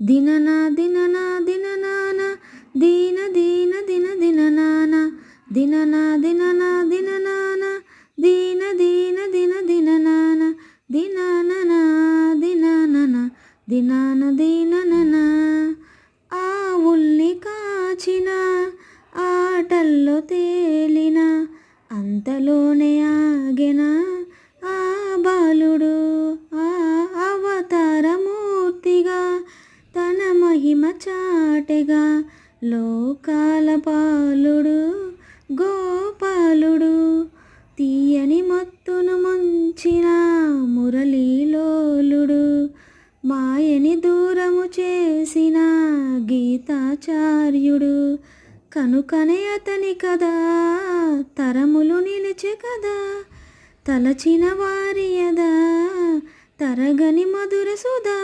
దిననా దిననా దిననాన దీన దీన దిన దిననాన దిననా దిననా దిననాన దీన దీన దిన దిననాన దిననన దిననన దినాన దీననన. ఆవుల్ని కాచిన ఆటల్లో తేలిన అంతలోనే ఆగెన ఆ బాలుడు. ఆ అవతారమూర్తిగా తన మహిమ చాటెగా లోకాల పాలుడు గోపాలుడు. తీయని మత్తును ముంచిన మురళీలోలుడు, మాయని దూరము చేసిన గీతాచార్యుడు. కనుకనే అతని కదా తరములు నిలిచే కదా, తలచిన వారియదా తరగని మధుర సుధా.